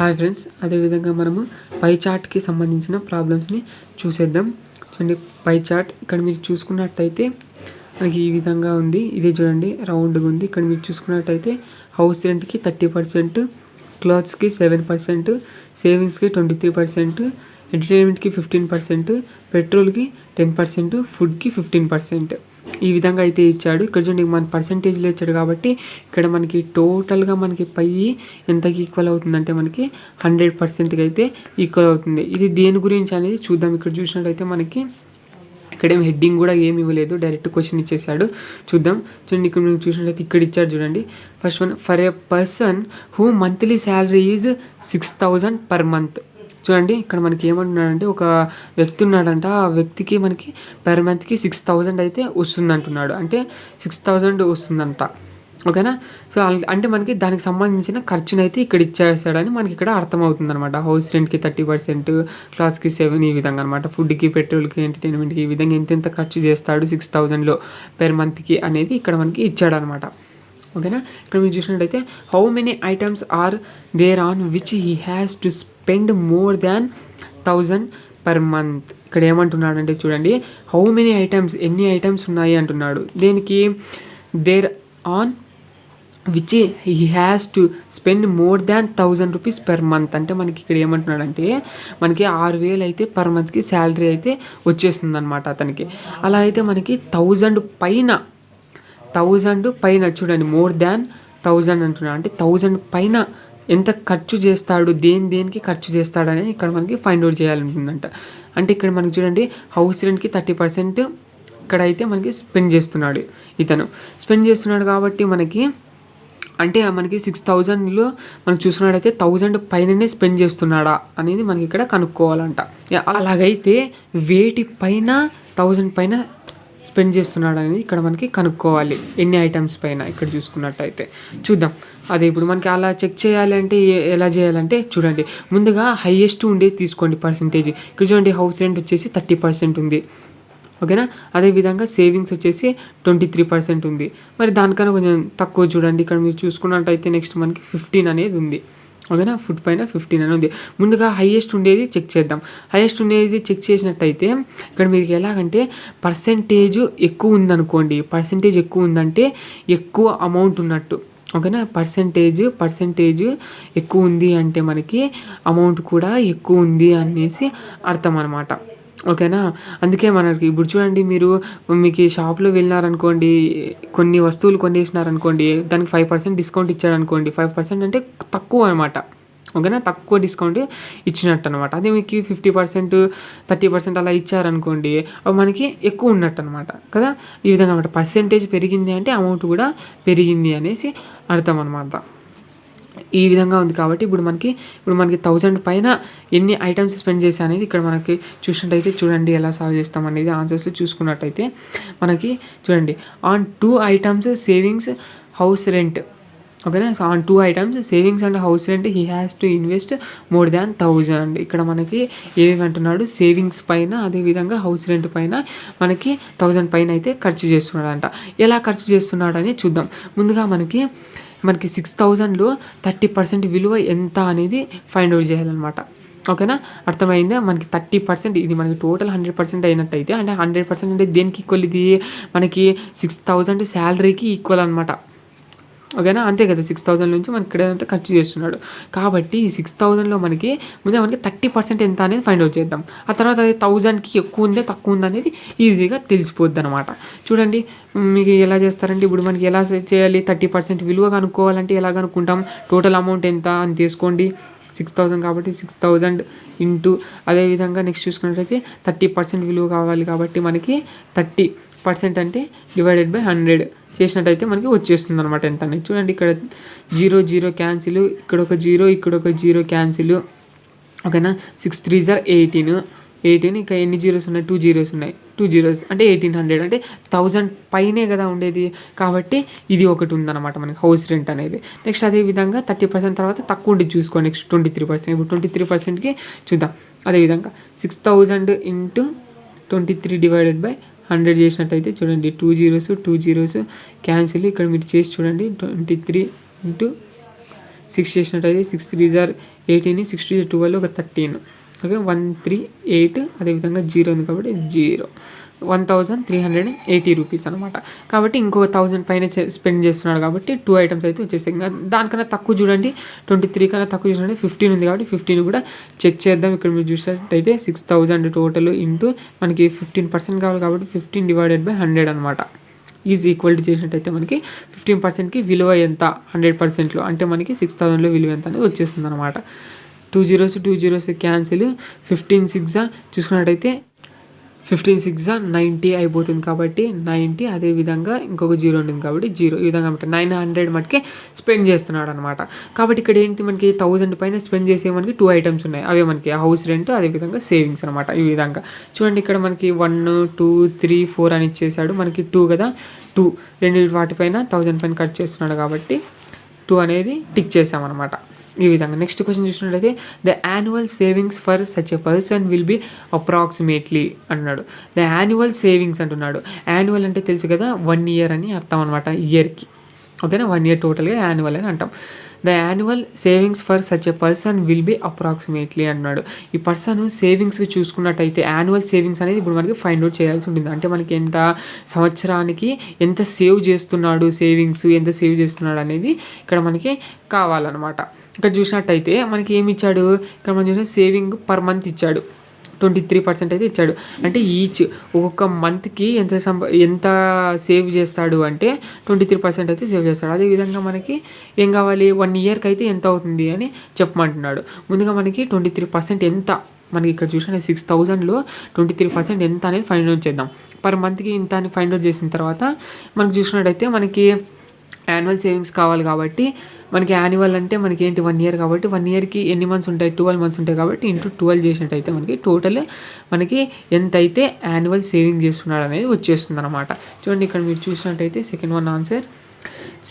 Hi friends, అదేవిధంగా మనము పై చార్ట్కి సంబంధించిన ప్రాబ్లమ్స్ని చూసేద్దాం. చూడండి, పై చార్ట్ ఇక్కడ మీరు చూసుకున్నట్టయితే మనకి ఈ విధంగా ఉంది. ఇదే చూడండి, రౌండ్గా ఉంది. ఇక్కడ మీరు చూసుకున్నట్టయితే హౌస్ రెంట్కి 30%, క్లాత్స్కి 7%, సేవింగ్స్కి 23%, ఎంటర్టైన్మెంట్కి 15%, పెట్రోల్కి 10%, ఫుడ్కి 15%. ఈ విధంగా అయితే ఇచ్చాడు. ఇక్కడ చూడండి, మన పర్సంటేజ్లో ఇచ్చాడు కాబట్టి ఇక్కడ మనకి టోటల్గా మనకి పై ఎంతకి ఈక్వల్ అవుతుందంటే మనకి 100%కి అయితే ఈక్వల్ అవుతుంది. ఇది దేని గురించి అనేది చూద్దాం. ఇక్కడ చూసినట్టయితే మనకి ఇక్కడేం హెడ్డింగ్ కూడా ఏమి ఇవ్వలేదు, డైరెక్ట్ క్వశ్చన్ ఇచ్చేసాడు. చూద్దాం. చూడండి, ఇక్కడ మీరు చూసినట్టయితే ఇక్కడ ఇచ్చాడు చూడండి. First one, for a person who monthly salary is 6,000 per month. చూడండి, ఇక్కడ మనకి ఏమంటున్నాడంటే ఒక వ్యక్తి ఉన్నాడంట. ఆ వ్యక్తికి మనకి పర్ మంత్కి 6,000 అయితే వస్తుంది అంటున్నాడు. అంటే 6,000 వస్తుందంట. ఓకేనా. సో అంటే మనకి దానికి సంబంధించిన ఖర్చునైతే ఇక్కడ ఇచ్చేస్తాడని మనకి ఇక్కడ అర్థమవుతుంది అనమాట. హౌస్ రెంట్కి 30%, క్లాస్కి 7, ఈ విధంగా అనమాట. ఫుడ్కి, పెట్రోల్కి, ఎంటర్టైన్మెంట్కి ఈ విధంగా ఎంతెంత ఖర్చు చేస్తాడు 6,000లో పెర్ మంత్కి అనేది ఇక్కడ మనకి ఇచ్చాడనమాట. ఓకేనా. ఇక్కడ మీరు చూసినట్టయితే how many items are there on which he has to spend more than 1,000 per month. ఇక్కడ ఏమంటున్నాడంటే చూడండి, హౌ మెనీ ఐటమ్స్, ఎన్ని ఐటమ్స్ ఉన్నాయి అంటున్నాడు. దేనికి? There on which he has to spend more than 1,000 rupees per month. అంటే మనకి ఇక్కడ ఏమంటున్నాడంటే మనకి 6,000 అయితే పర్ మంత్కి శాలరీ అయితే వచ్చేస్తుంది అనమాట అతనికి. అలా అయితే మనకి 1,000 పైన చూడండి, మోర్ దాన్ 1,000 అంటున్నాడు. అంటే 1,000 పైన ఎంత ఖర్చు చేస్తాడు, దేనికి ఖర్చు చేస్తాడు అనేది ఇక్కడ మనకి ఫైండ్ అవుట్ చేయాలంటుందంట. అంటే ఇక్కడ మనకి చూడండి, హౌస్ రెంట్కి 30% ఇక్కడైతే మనకి స్పెండ్ చేస్తున్నాడు కాబట్టి మనకి అంటే మనకి 6,000లో మనం చూసుకున్నట్టయితే 1,000 పైననే స్పెండ్ చేస్తున్నాడా అనేది మనకి ఇక్కడ కనుక్కోవాలంట. అలాగైతే వేటి పైన 1,000 పైన స్పెండ్ చేస్తున్నాడు అనేది ఇక్కడ మనకి కనుక్కోవాలి. ఎన్ని ఐటమ్స్ పైన ఇక్కడ చూసుకున్నట్టయితే చూద్దాం. అదే ఇప్పుడు మనకి అలా చెక్ చేయాలి అంటే ఎలా చేయాలంటే చూడండి, ముందుగా హైయెస్ట్ ఉండేది తీసుకోండి పర్సంటేజ్. ఇక్కడ చూడండి, హౌస్ రెంట్ వచ్చేసి 30% ఉంది. ఓకేనా. అదేవిధంగా సేవింగ్స్ వచ్చేసి 23% ఉంది. మరి దానికన్నా కొంచెం తక్కువ చూడండి. ఇక్కడ మీరు చూసుకున్నట్టయితే నెక్స్ట్ మనకి 15 అనేది ఉంది. ఓకేనా. ఫుడ్ పైన 15 అని ఉంది. ముందుగా హైయెస్ట్ ఉండేది చెక్ చేద్దాం. హైయెస్ట్ ఉండేది చెక్ చేసినట్టయితే ఇక్కడ మీకు ఎలాగంటే పర్సంటేజ్ ఎక్కువ ఉందనుకోండి, పర్సంటేజ్ ఎక్కువ ఉందంటే ఎక్కువ అమౌంట్ ఉన్నట్టు. ఓకేనా. పర్సంటేజ్ ఎక్కువ ఉంది అంటే మనకి అమౌంట్ కూడా ఎక్కువ ఉంది అనేసి అర్థం అనమాట. ఓకేనా. అందుకే మనకి ఇప్పుడు చూడండి, మీకు షాప్లో వెళ్ళినారనుకోండి, కొన్ని వస్తువులు కొనేసినారనుకోండి, దానికి 5% డిస్కౌంట్ ఇచ్చారనుకోండి. 5% అంటే తక్కువ అనమాట. ఓకేనా. తక్కువ డిస్కౌంట్ ఇచ్చినట్టు అనమాట. అదే మీకు 50%, 30% అలా ఇచ్చారనుకోండి, అవి మనకి ఎక్కువ ఉన్నట్టు అనమాట కదా. ఈ విధంగా అనమాట. పర్సంటేజ్ పెరిగింది అంటే అమౌంట్ కూడా పెరిగింది అనేసి అర్థం అనమాట. ఈ విధంగా ఉంది కాబట్టి ఇప్పుడు మనకి 1,000 పైన ఎన్ని ఐటమ్స్ స్పెండ్ చేశా అనేది ఇక్కడ మనకి చూసినట్టయితే చూడండి ఎలా సాల్వ్ చేస్తాం అనేది ఆన్సర్స్ చూసుకున్నట్టయితే మనకి చూడండి, on 2 items savings, house rent. ఓకేనా. So on 2 items savings and house rent he has to invest more than 1,000. ఇక్కడ మనకి ఏమేమి అంటున్నాడు, సేవింగ్స్ పైన అదేవిధంగా హౌస్ రెంట్ పైన మనకి 1,000 పైన అయితే ఖర్చు చేస్తున్నాడంట. ఎలా ఖర్చు చేస్తున్నాడని చూద్దాం. ముందుగా మనకి 6,000లో 30% విలువ ఎంత అనేది ఫైండ్ అవుట్ చేయాలన్నమాట. ఓకేనా. అర్థమైందా? మనకి 30%, ఇది మనకి టోటల్ 100% అయినట్టయితే, అంటే 100% అంటే దేనికి ఈక్వల్? ఇది మనకి 6,000 శాలరీకి ఈక్వల్ అనమాట. ఓకేనా. అంతే కదా, 6,000 నుంచి మనకి ఇక్కడ ఖర్చు చేస్తున్నాడు కాబట్టి 6,000లో మనకి ముందే 30% ఎంత అనేది ఫైండ్ అవుట్ చేద్దాం. ఆ తర్వాత అది 1,000కి ఎక్కువ ఉందా తక్కువ ఉందా అనేది ఈజీగా తెలిసిపోద్ది అనమాట. చూడండి, మీకు ఎలా చేస్తారంటే ఇప్పుడు మనకి ఎలా చేయాలి, 30% విలువ కనుక్కోవాలంటే ఎలా కనుక్కుంటాం, టోటల్ అమౌంట్ ఎంత అని తీసుకోండి. 6,000 కాబట్టి 6,000 ఇంటూ, అదేవిధంగా నెక్స్ట్ చూసుకున్నట్లయితే 30% విలువ కావాలి కాబట్టి మనకి 30% అంటే డివైడెడ్ బై 100 చేసినట్టయితే మనకి వచ్చేస్తుంది అనమాట. ఎంత అనేది చూడండి, ఇక్కడ 0 క్యాన్సిల్, ఇక్కడ ఒక 0, ఇక్కడ ఒక 0 క్యాన్సిల్. ఓకేనా. 6 3s are 18. ఇంకా ఎన్ని జీరోస్ ఉన్నాయి? 2 zeros ఉన్నాయి. 2 zeros అంటే 1,800, అంటే 1,000 పైనే కదా ఉండేది కాబట్టి ఇది ఒకటి ఉందన్నమాట మనకి హౌస్ రెంట్ అనేది. నెక్స్ట్ అదేవిధంగా 30% తర్వాత తక్కువ ఉండేది చూసుకోండి. నెక్స్ట్ 23%. ఇప్పుడు 23%కి చూద్దాం. అదేవిధంగా 6,000 ఇంటూ 23 డివైడెడ్ బై 100 చేసినట్టయితే చూడండి, 2 zeros క్యాన్సిల్. ఇక్కడ మీరు చేసి చూడండి, 23 ఇంటూ 6 చేసినట్టయితే 6 3s are 18 60 12 ఒక 13 ఓకే 138 అదేవిధంగా 0 ఉంది కాబట్టి 0 1380 రూపీస్ అనమాట. కాబట్టి ఇంకొక 1000 పైన స్పెండ్ చేస్తున్నాడు కాబట్టి 2 ఐటమ్స్ అయితే వచ్చేసాయి. ఇంకా దానికన్నా తక్కువ చూడండి 23 కన్నా తక్కువ చూడండి 15 ఉంది కాబట్టి 15 కూడా చెక్ చేద్దాం. ఇక్కడ మీరు చూసినట్టయితే 6000 టోటల్ ఇంటూ మనకి 15% కావాలి కాబట్టి 15 డివైడెడ్ బై 100 అనమాట. ఈజ్ ఈక్వల్ టు చేసినట్టయితే మనకి 15%కి విలువ ఎంత 100%లో అంటే మనకి 6000లో విలువ ఎంత అనేది వచ్చేస్తుంది అనమాట. 2 zeros క్యాన్సిల్ 15 6 చూసుకున్నట్టయితే 15 6 90 అయిపోతుంది కాబట్టి 90 అదేవిధంగా ఇంకొక 0 ఉంటుంది కాబట్టి 0 ఈ విధంగా 900 మటుకే స్పెండ్ చేస్తున్నాడు అనమాట. కాబట్టి ఇక్కడ ఏంటి మనకి 1000 పైన స్పెండ్ చేసే మనకి 2 ఐటమ్స్ ఉన్నాయి. అవే మనకి హౌస్ రెంట్ అదేవిధంగా సేవింగ్స్ అనమాట. ఈ విధంగా చూడండి ఇక్కడ మనకి 1 2 3 4 అని ఇచ్చేసాడు. మనకి 2 కదా 2 రెండు వాటిపైన 1000 పైన కట్ చేస్తున్నాడు కాబట్టి 2 అనేది టిక్ చేసామన్నమాట. ఈ విధంగా నెక్స్ట్ క్వశ్చన్ చూసినట్లయితే the annual savings for such a person will be approximately అన్నాడు. ద యాన్యువల్ సేవింగ్స్ అంటున్నాడు. యాన్యువల్ అంటే తెలుసు కదా 1 year అని అర్థం అనమాట. ఇయర్కి ఓకేనా 1 year టోటల్గా యాన్యువల్ అని అంటాం. The annual savings for such a person will be approximately అన్నాడు. ఈ పర్సన్ సేవింగ్స్ చూసుకున్నట్టయితే యాన్యువల్ సేవింగ్స్ అనేది ఇప్పుడు మనకి ఫైండ్ అవుట్ చేయాల్సి ఉంటుంది. అంటే మనకి ఎంత సంవత్సరానికి ఎంత సేవ్ చేస్తున్నాడు సేవింగ్స్ ఎంత సేవ్ చేస్తున్నాడు అనేది ఇక్కడ మనకి కావాలన్నమాట. ఇక్కడ చూసినట్టయితే మనకి ఏమి ఇచ్చాడు ఇక్కడ మనం చూసిన సేవింగ్ పర్ మంత్ ఇచ్చాడు 23% అయితే ఇచ్చాడు. అంటే ఈచ్ ఒక్కొక్క మంత్కి ఎంత సేవ్ చేస్తాడు అంటే 23% అయితే సేవ్ చేస్తాడు. అదేవిధంగా మనకి ఏం కావాలి 1 yearకి అయితే ఎంత అవుతుంది అని చెప్పమంటున్నాడు. ముందుగా మనకి 23% ఎంత మనకి ఇక్కడ చూసిన 6000లో 23% ఎంత అనేది ఫైండ్ అవుట్ చేద్దాం. పర్ మంత్కి ఇంత అని ఫైండ్ అవుట్ చేసిన తర్వాత మనకు చూసినట్టయితే మనకి యాన్యువల్ సేవింగ్స్ కావాలి కాబట్టి మనకి యాన్యువల్ అంటే మనకి ఏంటి 1 year కాబట్టి 1 yearకి ఎన్ని మంత్స్ ఉంటాయి 12 months ఉంటాయి కాబట్టి ఇంటూ 12 చేసినట్టయితే మనకి టోటల్ మనకి ఎంత అయితే యాన్యువల్ సేవింగ్ చేస్తున్నాడు అనేది వచ్చేస్తుంది అనమాట. చూడండి ఇక్కడ మీరు చూసినట్టయితే second one answer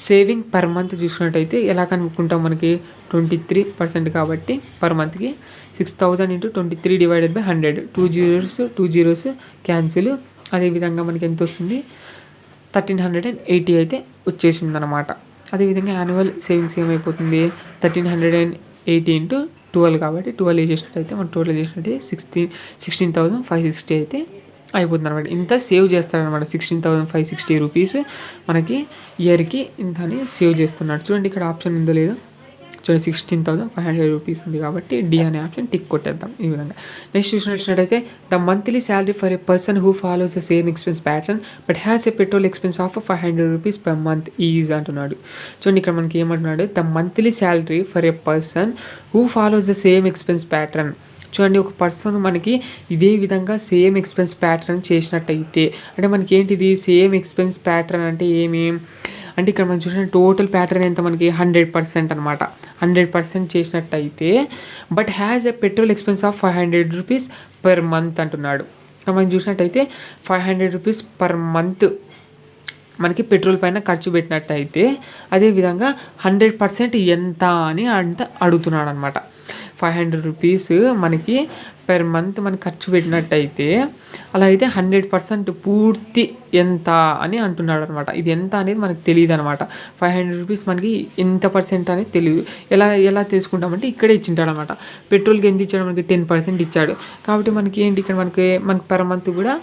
saving per month చూసినట్టయితే ఎలా కనుక్కుంటాం మనకి 23% కాబట్టి పర్ మంత్కి 6000 into 23 divided by 100 2 zeros cancel అదేవిధంగా మనకి ఎంత వస్తుంది 1380 అయితే వచ్చేసింది అనమాట. అదేవిధంగా యాన్యువల్ సేవింగ్స్ ఏమైపోతుంది 1380 ఇంటూ 12 కాబట్టి 12 చేసినట్టయితే మనం టోటల్ చేసినట్టయితే 16,560 అయితే అయిపోతుంది అనమాట. ఇంత సేవ్ చేస్తారనమాట 16,560 రూపీస్ మనకి ఇయర్కి ఇంత అని సేవ్ చేస్తున్నాడు. చూడండి ఇక్కడ ఆప్షన్ ఉందో లేదో చూడండి 16,500 రూపీస్ ఉంది కాబట్టి డి అనే ఆప్షన్ టిక్ కొట్టేద్దాం. ఈ విధంగా నెక్స్ట్ చూసినట్టయితే the monthly salary for a person who follows the same expense pattern but has a petrol expense of 500 rupees per month is అంటున్నాడు. చూడండి ఇక్కడ మనకి ఏమంటున్నాడు the monthly salary for a person who follows the same expense pattern. చూడండి ఒక person మనకి ఇదే విధంగా సేమ్ ఎక్స్పెన్స్ ప్యాటర్న్ చేసినట్టయితే అంటే మనకి ఏంటిది సేమ్ ఎక్స్పెన్స్ ప్యాటర్న్ అంటే ఏమి అంటే ఇక్కడ మనం చూసిన టోటల్ ప్యాటర్న్ ఎంత మనకి 100% అనమాట. 100% చేసినట్టయితే but has a petrol expense of 500 rupees per month అంటున్నాడు. మనం చూసినట్టయితే 500 రూపీస్ పర్ మంత్ మనకి పెట్రోల్ పైన ఖర్చు పెట్టినట్టయితే అదేవిధంగా 100% ఎంత అని అడుగుతున్నాడు అనమాట. 500 రూపీస్ మనకి పర్ మంత్ మనకి ఖర్చు పెట్టినట్టయితే అలా అయితే 100% పూర్తి ఎంత అని అంటున్నాడు అనమాట. ఇది ఎంత అనేది మనకు తెలియదు అనమాట. 500 రూపీస్ మనకి ఎంత పర్సెంట్ అనేది తెలియదు. ఎలా తెలుసుకుంటామంటే ఇక్కడే ఇచ్చింటాడు అనమాట. పెట్రోల్కి ఎంత ఇచ్చాడు మనకి 10% ఇచ్చాడు కాబట్టి మనకి ఏంటి ఇక్కడ మనకి పర్ మంత్ కూడా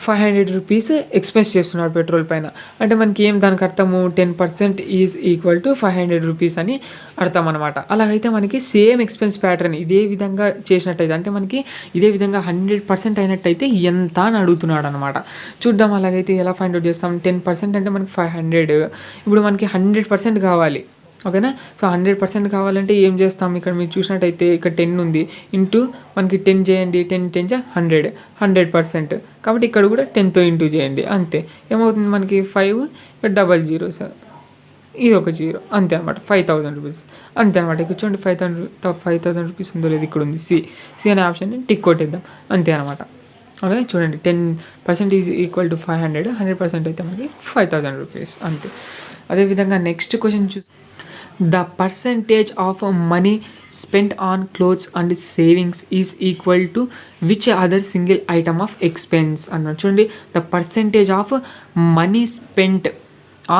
500 రూపీస్ ఎక్స్పెన్స్ చేస్తున్నాడు పెట్రోల్ పైన. అంటే మనకి ఏం దానికి అర్థము 10% ఈజ్ ఈక్వల్ టు 500 రూపీస్ అని అర్థం అనమాట. అలాగైతే మనకి సేమ్ ఎక్స్పెన్స్ ప్యాటర్న్ ఇదే విధంగా చేసినట్టయితే అంటే మనకి ఇదే విధంగా 100% అయినట్టయితే ఎంత అని అడుగుతున్నాడు అనమాట. చూద్దాం అలాగైతే ఎలా ఫైండ్ అవుట్ చేస్తాం. 10% అంటే మనకి 500 ఇప్పుడు మనకి 100% కావాలి ఓకేనా. సో 100% కావాలంటే ఏం చేస్తాం ఇక్కడ మీరు చూసినట్టయితే ఇక్కడ 10 ఉంది ఇంటూ మనకి 10 చేయండి 10 10 100% కాబట్టి ఇక్కడ కూడా 10తో ఇంటూ చేయండి అంతే. ఏమవుతుంది మనకి 5 డబల్ జీరోస్ ఇది ఒక 0 అంతే అనమాట. 5000 రూపీస్ అంతే అనమాట. ఇక్కడ చూడండి 5000 రూపీస్ ఉందో లేదు ఇక్కడ ఉంది సి అనే ఆప్షన్ టిక్ కొట్టేద్దాం అంతే అనమాట. ఓకే చూడండి 10% ఈజ్ ఈక్వల్ టు 500 100% అయితే మనకి 5000 రూపీస్ అంతే. అదేవిధంగా next question the percentage of money spent on clothes and savings is equal to which other single item of expense అన్నాడు. చూడండి the percentage of money spent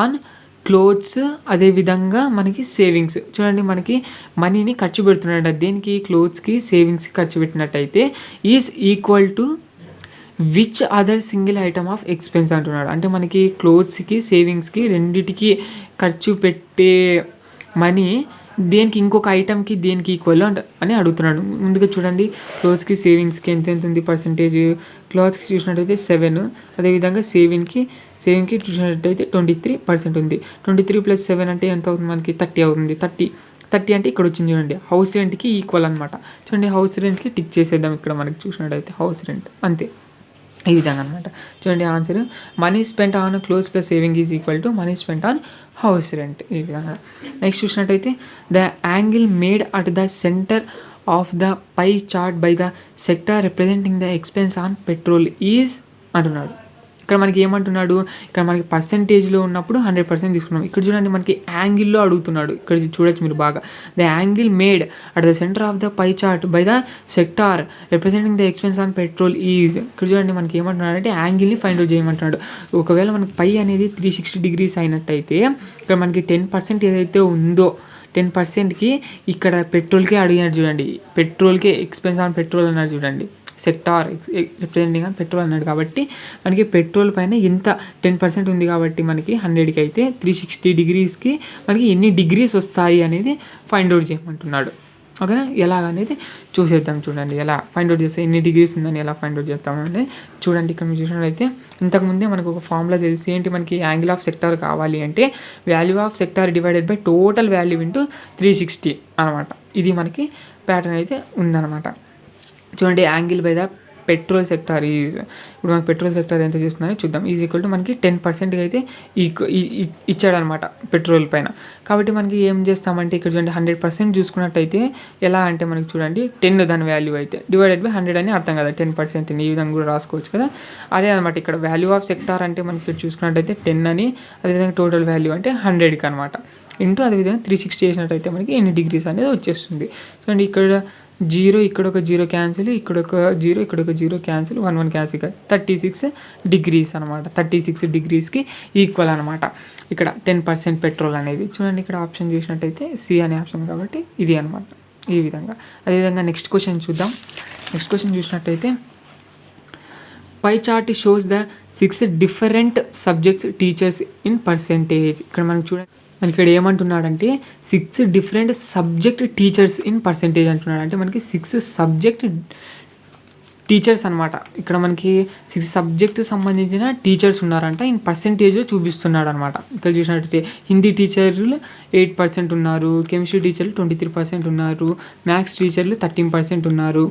on clothes, అదేవిధంగా మనకి savings. చూడండి మనకి మనీని ఖర్చు పెడుతున్నాడు, దేనికి, క్లోత్స్కి సేవింగ్స్కి ఖర్చు పెట్టినట్టయితే is equal to which other single item of expense అంటున్నాడు. అంటే మనకి క్లోత్స్కి సేవింగ్స్కి రెండిటికి ఖర్చు పెట్టే మనీ దేనికి, ఇంకొక ఐటమ్కి దేనికి ఈక్వల్ అని అడుగుతున్నాడు. ముందుగా చూడండి క్లోత్స్కి సేవింగ్స్కి ఎంత ఉంది పర్సంటేజ్. క్లాత్స్కి చూసినట్టయితే 7, అదేవిధంగా సేవింగ్కి చూసినట్టయితే 23% ఉంది. 23 + 7 అంటే ఎంత అవుతుంది మనకి, 30 అవుతుంది. 30 అంటే ఇక్కడ వచ్చింది చూడండి, హౌస్ రెంట్కి ఈక్వల్ అనమాట. చూడండి హౌస్ రెంట్కి టిక్ చేసేద్దాం ఇక్కడ మనకి చూసినట్టయితే హౌస్ రెంట్ అంతే, ఈ విధంగా అనమాట. చూడండి answer money spent on clothes plus saving is equal to money spent on house rent, ఈ విధంగా. నెక్స్ట్ చూసినట్టయితే the angle made at the centre of the pie chart by the sector representing the expense on petrol is అంటున్నాడు. ఇక్కడ మనకి ఏమంటున్నాడు, ఇక్కడ మనకి పర్సంటేజ్లో ఉన్నప్పుడు 100% తీసుకున్నాం. ఇక్కడ చూడండి మనకి యాంగిల్లో అడుగుతున్నాడు. ఇక్కడ చూడొచ్చు మీరు బాగా, the angle made at the centre of the pie chart by the sector representing the expense on petrol is. ఇక్కడ చూడండి మనకి ఏమంటున్నాడు అంటే యాంగిల్ని ఫైండ్ అవుట్ చేయమంటున్నాడు. ఒకవేళ మనకి పై అనేది 360 degrees అయినట్టయితే ఇక్కడ మనకి 10% ఏదైతే ఉందో 10%కి ఇక్కడ పెట్రోల్కే అడిగినాడు చూడండి, పెట్రోల్కే ఎక్స్పెన్స్ ఆన్ పెట్రోల్ అన్నాడు చూడండి, సెక్టార్ రిప్రజెంటింగ్ ఆన్ పెట్రోల్ అన్నాడు. కాబట్టి మనకి పెట్రోల్ పైన ఇంత 10% ఉంది కాబట్టి మనకి 100కి అయితే 360 degreesకి మనకి ఎన్ని డిగ్రీస్ వస్తాయి అనేది ఫైండ్ అవుట్ చేయమంటున్నాడు. ఓకేనా, ఎలాగనేది చూసేద్దాం. చూడండి ఎలా ఫైండ్ అవుట్ చేస్తే ఎన్ని డిగ్రీస్ ఉందని ఎలా ఫైండ్ అవుట్ చేస్తామంటే చూడండి ఇక్కడ మీరు చూసినట్లయితే ఇంతకుముందే మనకు ఒక ఫార్ములా తెలిసి ఏంటి, మనకి యాంగిల్ ఆఫ్ సెక్టార్ కావాలి అంటే value of sector divided by total value into 360 అనమాట. ఇది మనకి ప్యాటర్న్ అయితే ఉందన్నమాట. చూడండి angle by the petrol sector is, ఇప్పుడు మనకి పెట్రోల్ సెక్టార్ ఎంత చేస్తుందని చూద్దాం. ఈజ్ ఈక్వల్ టు మనకి 10% అయితే ఇచ్చాడనమాట పెట్రోల్ పైన. కాబట్టి మనకి ఏం చేస్తామంటే ఇక్కడ చూడండి 100% చూసుకున్నట్టయితే ఎలా అంటే మనకి చూడండి 10 దాని వాల్యూ అయితే డివైడెడ్ బై 100 అని అర్థం కదా, 10% ఈ విధంగా కూడా రాసుకోవచ్చు కదా. అదే అనమాట ఇక్కడ వాల్యూ ఆఫ్ సెక్టార్ అంటే మనకి ఇక్కడ చూసుకున్నట్టయితే 10 అని, అదేవిధంగా టోటల్ వాల్యూ అంటే 100కి అనమాట ఇంటూ అదేవిధంగా 360 చేసినట్టయితే మనకి ఎన్ని డిగ్రీస్ అనేది వచ్చేస్తుంది. చూడండి ఇక్కడ 0, ఇక్కడ ఒక 0 క్యాన్సిల్, ఇక్కడ ఒక 0, ఇక్కడ ఒక 0 క్యాన్సిల్, 1 క్యాన్సిల్, 36 degrees అనమాట. 36 degreesకి ఈక్వల్ అనమాట ఇక్కడ 10% పెట్రోల్ అనేది. చూడండి ఇక్కడ ఆప్షన్ చూసినట్టయితే సి అనే ఆప్షన్ కాబట్టి ఇది అనమాట, ఈ విధంగా. అదేవిధంగా నెక్స్ట్ క్వశ్చన్ చూద్దాం. నెక్స్ట్ క్వశ్చన్ చూసినట్టయితే pie chart shows the 6 different subjects teachers in percentage. ఇక్కడ మనం చూడండి మనకి ఇక్కడ ఏమంటున్నాడంటే 6 different subject teachers in percentage అంటున్నాడు. అంటే మనకి 6 subject టీచర్స్ అనమాట. ఇక్కడ మనకి 6 subject సంబంధించిన టీచర్స్ ఉన్నారంట, ఇన్ పర్సెంటేజ్లో చూపిస్తున్నాడు అనమాట. ఇక్కడ చూసినట్టయితే హిందీ టీచర్లు 8% ఉన్నారు, కెమిస్ట్రీ టీచర్లు 23% ఉన్నారు, మ్యాథ్స్ టీచర్లు 13% ఉన్నారు,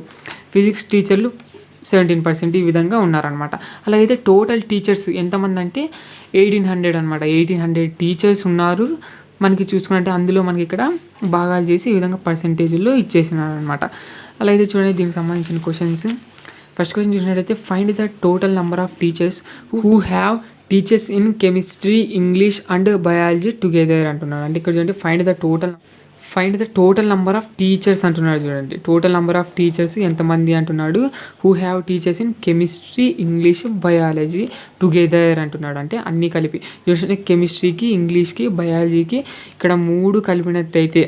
ఫిజిక్స్ టీచర్లు 17% ఈ విధంగా ఉన్నారనమాట. అలాగైతే టోటల్ టీచర్స్ ఎంతమంది అంటే 1800 అనమాట. 1800 టీచర్స్ ఉన్నారు మనకి చూసుకున్నట్టే. అందులో మనకి ఇక్కడ భాగాలు చేసి ఈ విధంగా పర్సెంటేజ్లో ఇచ్చేసినారు అనమాట. అలాగైతే చూడండి దీనికి సంబంధించిన క్వశ్చన్స్. ఫస్ట్ క్వశ్చన్ చూసినట్టయితే find the total number of teachers who have teachers in chemistry, English and biology together అంటున్నారు. అంటే ఇక్కడ చూడండి find the total number of teachers అంటున్నాడు. చూడండి టోటల్ నెంబర్ ఆఫ్ టీచర్స్ ఎంతమంది అంటున్నాడు, who have teachers in chemistry, English, biology together అంటున్నాడు. అంటే అన్నీ కలిపి చూడండి, కెమిస్ట్రీకి, ఇంగ్లీష్కి, బయాలజీకి ఇక్కడ 3 కలిపినట్టయితే,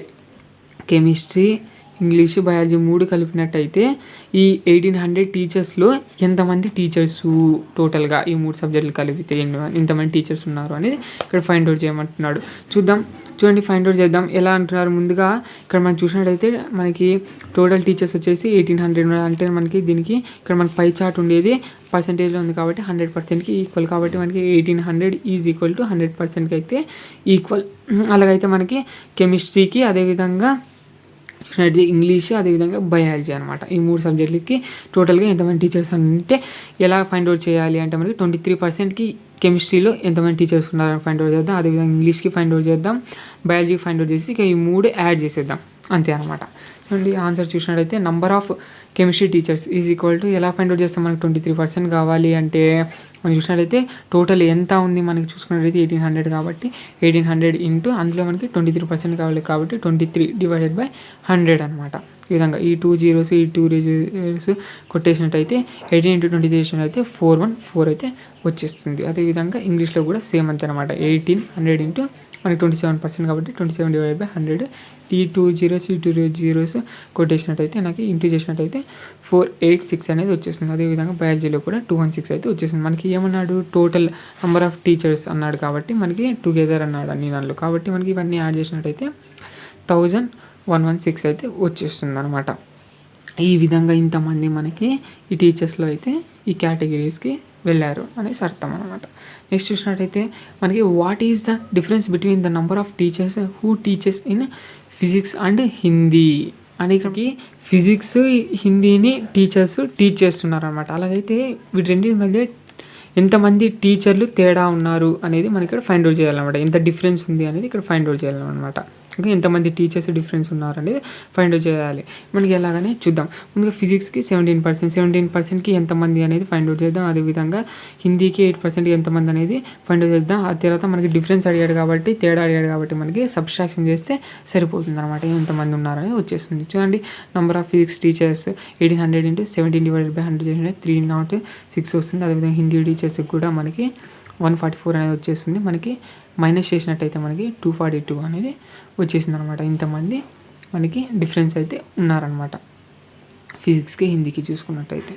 కెమిస్ట్రీ, ఇంగ్లీష్, బయాలజీ 3 కలిపినట్టయితే ఈ 1800 టీచర్స్లో ఎంతమంది టీచర్స్ టోటల్గా ఈ 3 సబ్జెక్టులు కలిపితే ఎంతమంది టీచర్స్ ఉన్నారు అనేది ఇక్కడ ఫైండ్ అవుట్ చేయమంటున్నాడు. చూద్దాం. చూడండి ఫైండ్ అవుట్ చేద్దాం. ఎలా అంటున్నారు, ముందుగా ఇక్కడ మనం చూసినట్టయితే మనకి టోటల్ టీచర్స్ వచ్చేసి 1800 అంటే మనకి దీనికి ఇక్కడ మనకి పై చార్ట్ ఉండేది పర్సెంటేజ్లో ఉంది కాబట్టి 100%కి ఈక్వల్. కాబట్టి మనకి 1800 ఈజ్ ఈక్వల్ టు 100%కి అయితే ఈక్వల్. అలాగైతే మనకి కెమిస్ట్రీకి, అదేవిధంగా ఇంగ్లీష్, అదేవిధంగా బయాలజీ అనమాట. ఈ 3 సబ్జెక్టులకి టోటల్గా ఎంతమంది టీచర్స్ అంటే ఎలా ఫైండ్ అవుట్ చేయాలి అంటే మనకి 23%కి కెమిస్ట్రీలో ఎంతమంది టీచర్స్ ఉన్నారని ఫైండ్ అవుట్ చేద్దాం, అదేవిధంగా ఇంగ్లీష్కి ఫైండ్ అవుట్ చేద్దాం, బయాలజీకి ఫైండ్ అవుట్ చేసి ఇక ఈ 3 యాడ్ చేసేద్దాం, అంతే అనమాట. చూడండి ఆన్సర్ చూసినట్టయితే number of chemistry teachers is equal to ఎలా ఫైండ్ అవుట్ చేస్తాం, మనకి 23% కావాలి అంటే మనం చూసినట్టయితే టోటల్ ఎంత ఉంది మనకి చూసుకున్నట్టయితే 1800 కాబట్టి 1800 ఇంటూ అందులో మనకి 23% కావాలి కాబట్టి 23 డివైడెడ్ బై 100 అనమాట. ఈ విధంగా ఈ 2 zeros ఈ 2 zeros కొట్టేసినట్టయితే 18 into 20 చేసినట్టయితే 414 అయితే వచ్చేస్తుంది. అదేవిధంగా ఇంగ్లీష్లో కూడా సేమ్ అంతే అనమాట. 1800 into మనకి 27% కాబట్టి 27/100 ఈ 2 zeros ఈ 2 zeros కొట్టేసినట్టయితే నాకు ఇంటూ చేసినట్టయితే 486 అనేది వచ్చేస్తుంది. అదేవిధంగా బయాలజీలో కూడా 216 అయితే వచ్చేసింది. మనకి ఏమన్నాడు టోటల్ నెంబర్ ఆఫ్ టీచర్స్ అన్నాడు కాబట్టి మనకి టుగెదర్ అన్నాడు అన్ని దానిలో, కాబట్టి మనకి ఇవన్నీ యాడ్ చేసినట్టయితే 1116 అయితే వచ్చేస్తుంది అనమాట. ఈ విధంగా ఇంతమంది మనకి ఈ టీచర్స్లో అయితే ఈ కేటగిరీస్కి వెళ్ళారు అనేసి అర్థం అనమాట. నెక్స్ట్ చూసినట్టయితే మనకి what is the difference between the number of teachers who teachers in physics and Hindi అని ఇక్కడికి ఫిజిక్స్ హిందీని టీచర్స్ టీచ్ చేస్తున్నారు అనమాట. అలాగైతే వీటి రెండింటి మధ్య ఎంతమంది టీచర్లు తేడా ఉన్నారు అనేది మనకి ఇక్కడ ఫైండ్ అవుట్ చేయాలన్నమాట. ఎంత డిఫరెన్స్ ఉంది అనేది ఇక్కడ ఫైండ్ అవుట్ చేయాలన్నమాట. ఓకే, ఎంతమంది టీచర్స్ డిఫరెన్స్ ఉన్నారు అనేది ఫైండ్ అవుట్ చేయాలి. మనకి ఎలాగనే చూద్దాం. ముందుగా ఫిజిక్స్కి 17%కి ఎంతమంది అనేది ఫైండ్ అవుట్ చేద్దాం. అదేవిధంగా హిందీకి 8%కి ఎంతమంది అనేది ఫైండ్ అవుట్ చేద్దాం. ఆ తర్వాత మనకి డిఫరెన్స్ అడిగాడు కాబట్టి తేడా అడిగాడు కాబట్టి మనకి సబ్స్ట్రాక్షన్ చేస్తే సరిపోతుంది అనమాట. ఎంతమంది ఉన్నారని వచ్చేస్తుంది. చూడండి, నెంబర్ ఆఫ్ ఫిజిక్స్ టీచర్స్ 1800 × 17/100 చేసిన 306 వస్తుంది. అదేవిధంగా హిందీ టీచర్స్కి కూడా మనకి 144 అనేది వచ్చేస్తుంది. మనకి మైనస్ చేసినట్టయితే మనకి 242 అనేది వచ్చేసింది అనమాట. ఇంతమంది మనకి డిఫరెన్స్ అయితే ఉన్నారనమాట ఫిజిక్స్కి హిందీకి చూసుకున్నట్టయితే.